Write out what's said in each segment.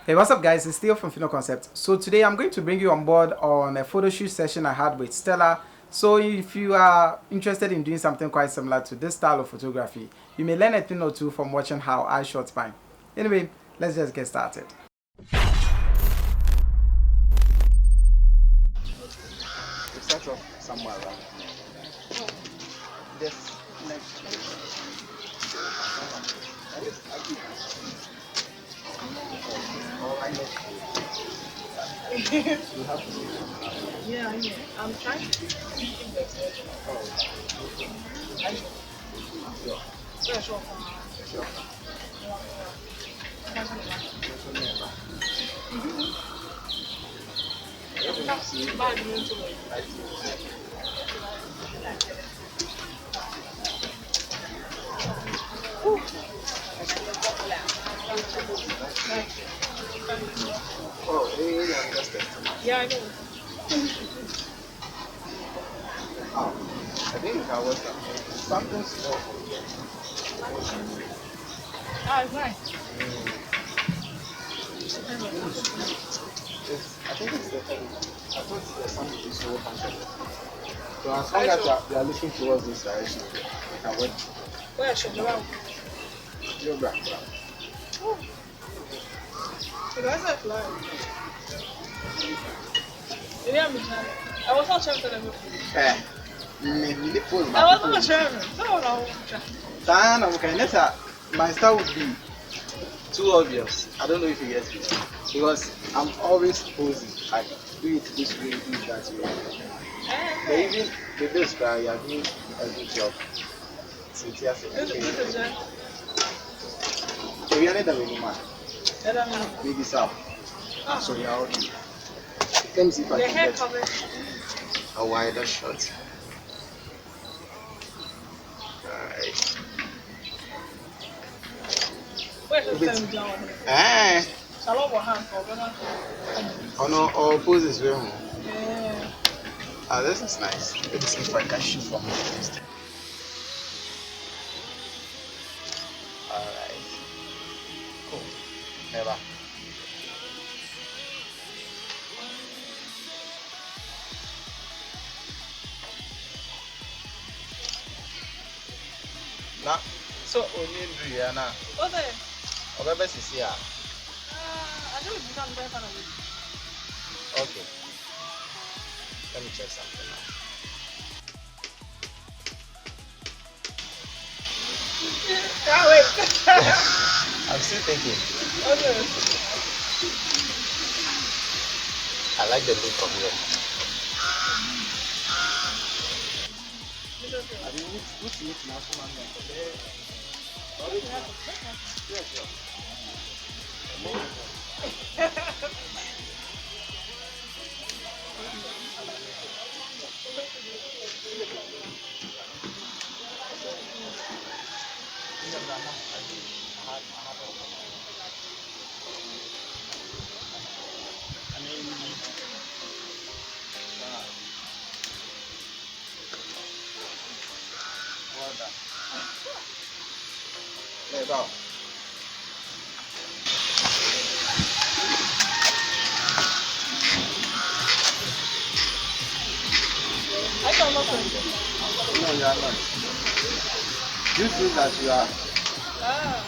Hey, what's up, guys? It's Theo from Fino Concept. So today I'm going to bring you on board on a photo shoot session I had with Stella. So if you are interested in doing something quite similar to this style of photography, you may learn a thing or two from watching how I shot mine. Anyway, let's just get started. We start off somewhere around this next to Yeah, yeah. I'm trying to see if there's I know. Yeah, sure. Oh, yeah, I understand. Yeah, I know. Oh, I think if I was something small. Ah, it's nice. I think it's the I thought there's something to so function. So as long as they are looking towards this direction, we can work. Where should you go? Your back. Oh, so that's a fly. Yeah, I was not sure that Eh, me pose I was not sure. No, no. Diana, okay, my style would be too obvious. I don't know if you get me. Because I'm always posing. Like, do it this way, do it that way. But even with this guy, you are doing a good job. So it's just we are not the woman. Maybe so. So we are okay. Let me see if I can get a wider shot. Alright. Where's the same down? Eh. Salon or hand for Oh no, all poses very well. Yeah. Ah, this is nice. Let me see if I can shoot from here. Alright. Cool. Never. Na, so only do ya na. What's it? Obebe sisi ya. I don't become very fan of it. Okay. Let me check something now. Ah, wait. I'm still thinking. Okay. I like the look of it. I mean, what's national man? Legal. I don't know. No, you are not. You feel that you are. Ah.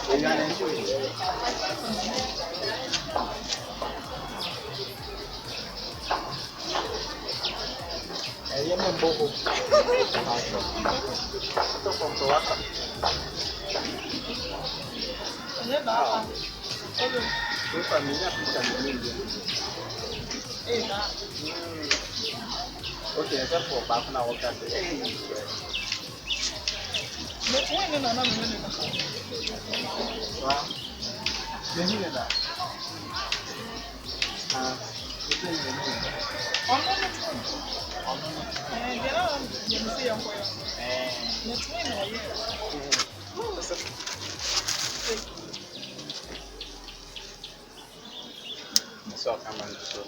You are enjoying. You are boho. From Tawaka. If I'm in a picture, okay, except for back now, what can I say? Wow. Maybe that. So come on, so.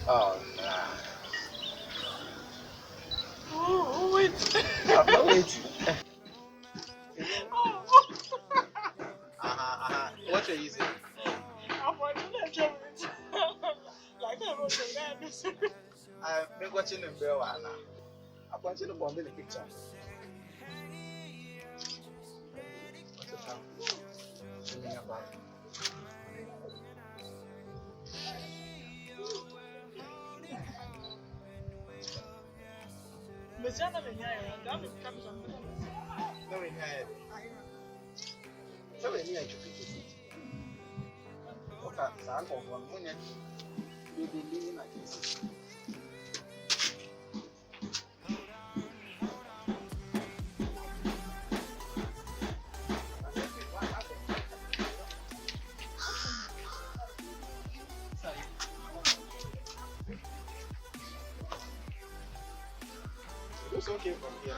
Oh no. I'm not waiting. Oh, What are you using? I'm watching the job. Like I wrote the guy. I'm watching the bell. I'm watching the bomb in the picture. What's the time? Tell me about it. But you're not in here. I'm in Capitan. No, in here. So, any I should pick it. Okay, so I'm going 1 minute. You'll be leaving like this. It's okay from here.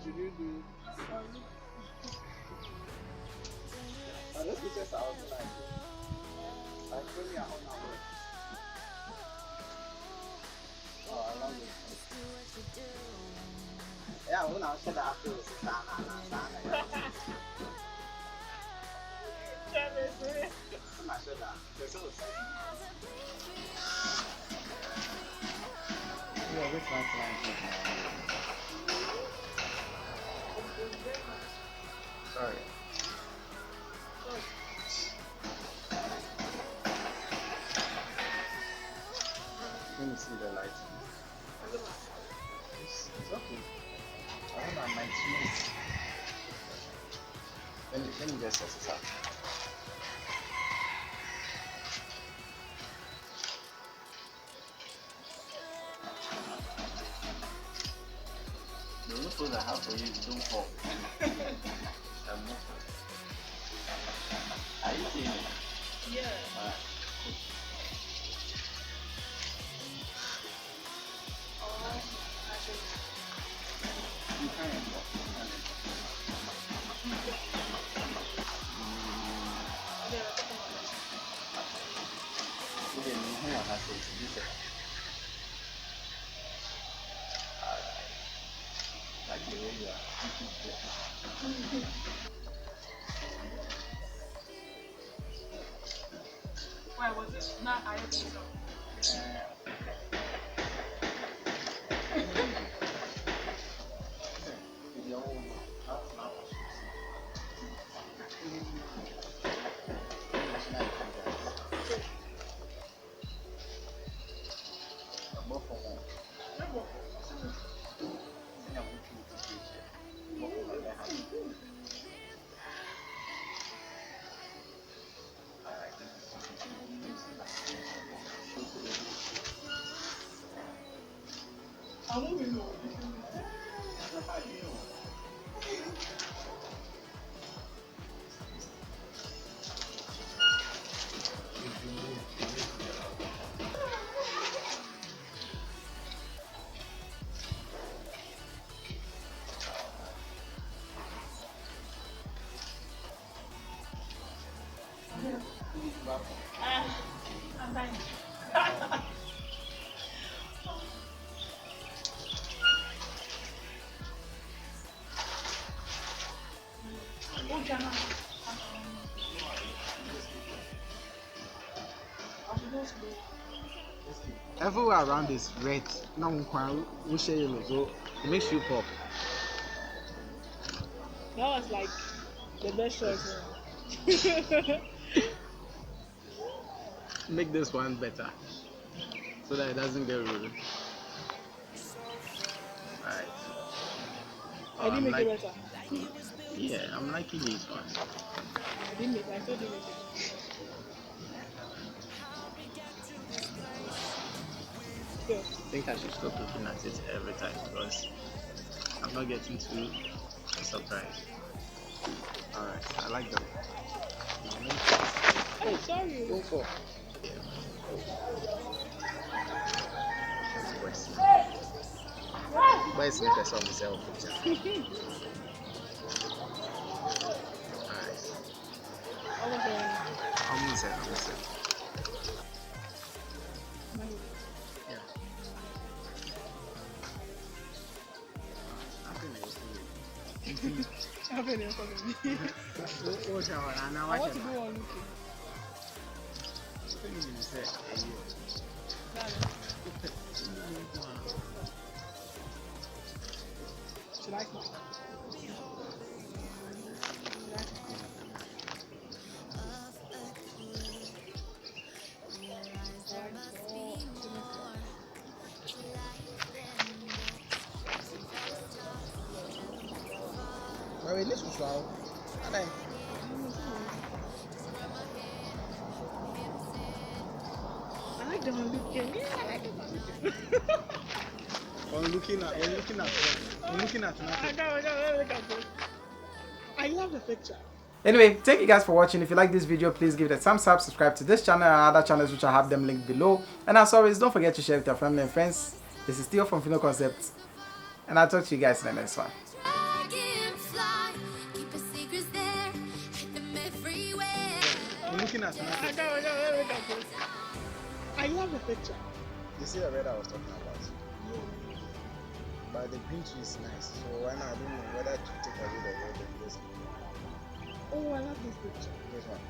Should you do? This is just outside. Like when you're on our way. Oh, I love it. Yeah, when I said after this, it's not. I'm not sure that. There's also yeah, which one's sorry. Let me see the lights. It's okay. Around 90 minutes. Let me just set this up. The only phone I have for you is don't call. Are you seeing it? Yeah. Alright. You can like the way you are. Why was it not I think so? I won't even know. I'm fine. Everywhere around is red. Now we share yellow, so it makes you pop. That was like the best choice. Make this one better so that it doesn't get rude. Alright. I didn't make it better. Yeah, I'm liking this one. I didn't make it. I saw the make it. I think I should stop looking at it every time because I'm not getting too surprised. Alright, I like that one. Oh, sorry. Go for. Yeah. Where's the person myself? Alright. Almost there. Yeah. I want to go on looking. Should I come? Well, this was wow. I like the one looking. Yeah, I like the one looking. We're looking at I love the picture. Anyway, thank you guys for watching. If you like this video, please give it a thumbs up, subscribe to this channel and other channels which I have them linked below. And as always, don't forget to share with your family and friends. This is Theo from Philo Concepts, and I'll talk to you guys in the next one. We're looking at I love the picture. You see the red I was talking about? But the green tree is nice, so why not? I don't know whether to take a rid of all the this. Oh, I love this picture. This one.